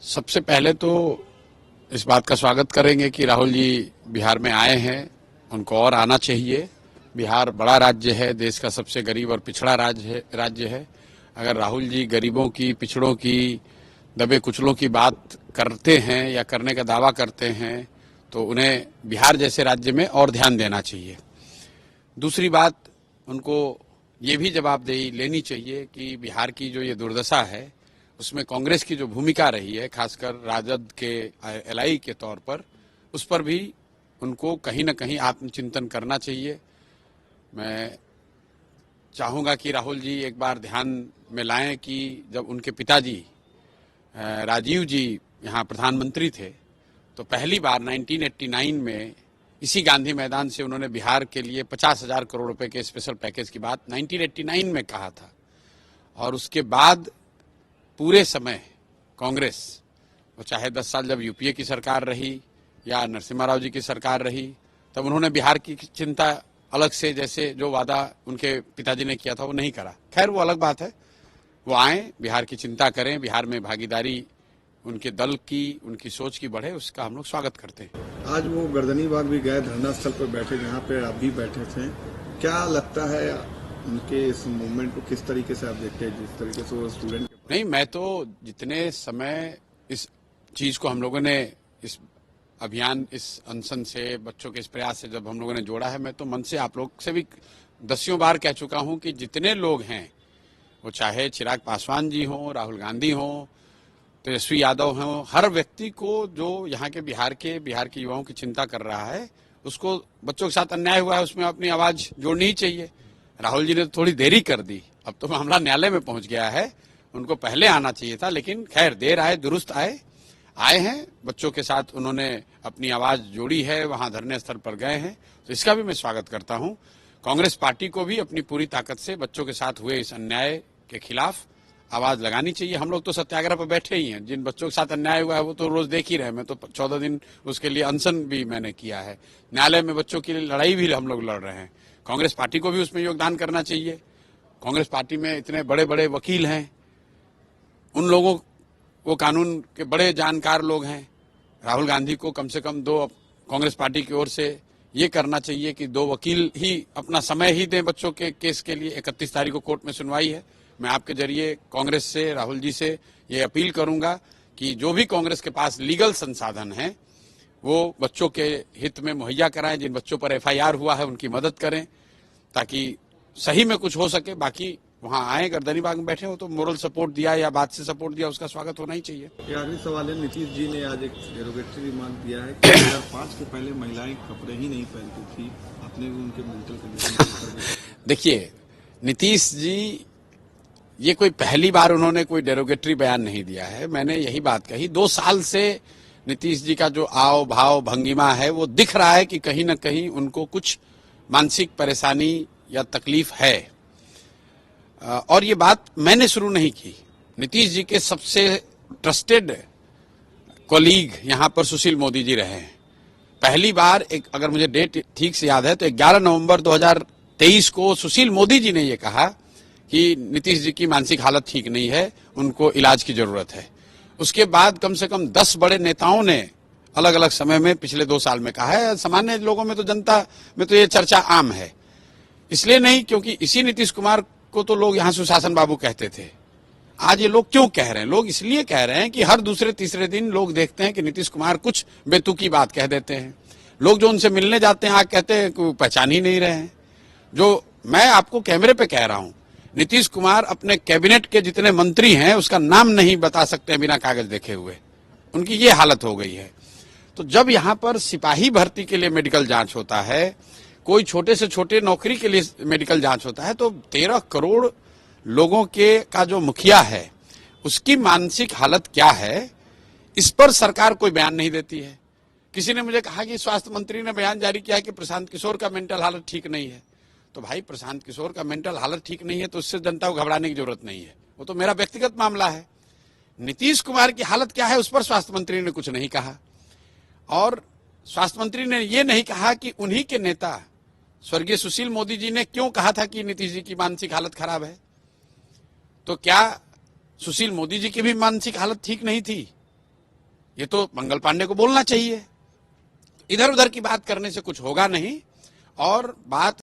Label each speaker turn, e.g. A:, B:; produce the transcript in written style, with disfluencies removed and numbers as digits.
A: सबसे पहले तो इस बात का स्वागत करेंगे कि राहुल जी बिहार में आए हैं, उनको और आना चाहिए। बिहार बड़ा राज्य है, देश का सबसे गरीब और पिछड़ा राज्य है। अगर राहुल जी गरीबों की, पिछड़ों की, दबे कुचलों की बात करते हैं या करने का दावा करते हैं तो उन्हें बिहार जैसे राज्य में और ध्यान देना चाहिए। दूसरी बात, उनको ये भी जवाबदेही लेनी चाहिए कि बिहार की जो ये दुर्दशा है उसमें कांग्रेस की जो भूमिका रही है, खासकर राजद के एलआई के तौर पर, उस पर भी उनको कहीं न कहीं आत्मचिंतन करना चाहिए। मैं चाहूँगा कि राहुल जी एक बार ध्यान में लाएं कि जब उनके पिताजी राजीव जी यहाँ प्रधानमंत्री थे तो पहली बार 1989 में इसी गांधी मैदान से उन्होंने बिहार के लिए 50,000 करोड़ रुपए के स्पेशल पैकेज की बात 1989 में कहा था। और उसके बाद पूरे समय कांग्रेस, वो चाहे 10 साल जब यूपीए की सरकार रही या नरसिम्हा राव जी की सरकार रही, तब उन्होंने बिहार की चिंता अलग से, जैसे जो वादा उनके पिताजी ने किया था वो नहीं करा। खैर वो अलग बात है, वो आए, बिहार की चिंता करें, बिहार में भागीदारी उनके दल की, उनकी सोच की बढ़े, उसका हम लोग स्वागत करते हैं।
B: आज वो गर्दनी बाग भी गए, धरना स्थल पर बैठे जहाँ पे आप भी बैठे थे। क्या लगता है उनके इस मूवमेंट को किस तरीके से आप देखते हैं, जिस तरीके से वो स्टूडेंट?
A: नहीं, मैं तो जितने समय इस चीज को हम लोगों ने, इस अभियान, इस अनशन से, बच्चों के इस प्रयास से जब हम लोगों ने जोड़ा है, मैं तो मन से आप लोग से भी दसियों बार कह चुका हूं कि जितने लोग हैं, वो चाहे चिराग पासवान जी हों, राहुल गांधी हों, तेजस्वी यादव हों, हर व्यक्ति को जो यहाँ के बिहार के युवाओं की चिंता कर रहा है, उसको बच्चों के साथ अन्याय हुआ है उसमें अपनी आवाज जोड़नी ही चाहिए। राहुल जी ने तो थोड़ी देरी कर दी, अब तो मामला न्यायालय में पहुंच गया है, उनको पहले आना चाहिए था, लेकिन खैर देर आए दुरुस्त आए हैं। बच्चों के साथ उन्होंने अपनी आवाज जोड़ी है, वहां धरने स्थल पर गए हैं, तो इसका भी मैं स्वागत करता हूं। कांग्रेस पार्टी को भी अपनी पूरी ताकत से बच्चों के साथ हुए इस अन्याय के खिलाफ आवाज लगानी चाहिए। हम लोग तो सत्याग्रह पर बैठे ही हैं, जिन बच्चों के साथ अन्याय हुआ है वो तो रोज देख ही रहे हैं। मैं तो 14 दिन उसके लिए अनशन भी मैंने किया है, न्यायालय में बच्चों की लड़ाई भी हम लोग लड़ रहे हैं। कांग्रेस पार्टी को भी उसमें योगदान करना चाहिए। कांग्रेस पार्टी में इतने बड़े बड़े वकील हैं, उन लोगों, वो कानून के बड़े जानकार लोग हैं। राहुल गांधी को कम से कम कांग्रेस पार्टी की ओर से ये करना चाहिए कि 2 वकील ही अपना समय ही दें बच्चों के केस के लिए। 31 तारीख को कोर्ट में सुनवाई है। मैं आपके जरिए कांग्रेस से, राहुल जी से ये अपील करूंगा कि जो भी कांग्रेस के पास लीगल संसाधन है वो बच्चों के हित में मुहैया कराएं। जिन बच्चों पर एफआईआर हुआ है उनकी मदद करें ताकि सही में कुछ हो सके। बाकी वहां आए, गर्दनी बाग में बैठे हो तो मोरल सपोर्ट दिया या बात से सपोर्ट दिया, उसका स्वागत होना ही चाहिए।
B: आखिरी सवाल है, नीतीश जी ने आज एक डेरोगेटरी रिमार्क दिया है कि 2005 के पहले महिलाएं कपड़े ही नहीं पहनती थी। आपने भी उनके मेंटल कंडीशन
A: देखिए, नीतीश जी, ये कोई पहली बार उन्होंने कोई डेरोगेटरी बयान नहीं दिया है। मैंने यही बात कही, 2 साल से नीतीश जी का जो आव भाव भंगिमा है वो दिख रहा है कि कहीं न कहीं उनको कुछ मानसिक परेशानी या तकलीफ है। और ये बात मैंने शुरू नहीं की, नीतीश जी के सबसे ट्रस्टेड कोलीग यहाँ पर सुशील मोदी जी रहे हैं। पहली बार, एक, अगर मुझे डेट ठीक से याद है तो 11 नवंबर 2023 को सुशील मोदी जी ने ये कहा कि नीतीश जी की मानसिक हालत ठीक नहीं है, उनको इलाज की जरूरत है। उसके बाद कम से कम 10 बड़े नेताओं ने अलग अलग समय में पिछले 2 साल में कहा है। सामान्य लोगों में तो, जनता में तो ये चर्चा आम है। इसलिए नहीं क्योंकि इसी नीतीश कुमार को तो लोग यहाँ सुशासन बाबू कहते थे। आज ये लोग क्यों कह रहे हैं? लोग इसलिए कह रहे हैं कि हर दूसरे तीसरे दिन लोग देखते हैं कि नीतीश कुमार कुछ बेतुकी बात कह देते हैं। लोग जो उनसे मिलने जाते हैं आग कहते हैं कि पहचान ही नहीं रहे हैं। जो मैं आपको कैमरे पे कह रहा हूं, नीतीश कुमार अपने कैबिनेट के जितने मंत्री हैं उसका नाम नहीं बता सकते बिना कागज देखे हुए। उनकी ये हालत हो गई है। तो जब यहाँ पर सिपाही भर्ती के लिए मेडिकल जांच होता है, कोई छोटे से छोटे नौकरी के लिए मेडिकल जांच होता है, तो 13 करोड़ लोगों के का जो मुखिया है उसकी मानसिक हालत क्या है, इस पर सरकार कोई बयान नहीं देती है। किसी ने मुझे कहा कि स्वास्थ्य मंत्री ने बयान जारी किया है कि प्रशांत किशोर का मेंटल हालत ठीक नहीं है। तो भाई, प्रशांत किशोर का मेंटल हालत ठीक नहीं है तो उससे जनता को घबराने की जरूरत नहीं है, वो तो मेरा व्यक्तिगत मामला है। नीतीश कुमार की हालत क्या है उस पर स्वास्थ्य मंत्री ने कुछ नहीं कहा। और स्वास्थ्य मंत्री ने यह नहीं कहा कि उन्हीं के नेता स्वर्गीय सुशील मोदी जी ने क्यों कहा था कि नीतीश जी की मानसिक हालत खराब है। तो क्या सुशील मोदी जी की भी मानसिक हालत ठीक नहीं थी? ये तो मंगल पांडे को बोलना चाहिए। इधर उधर की बात करने से कुछ होगा नहीं और बात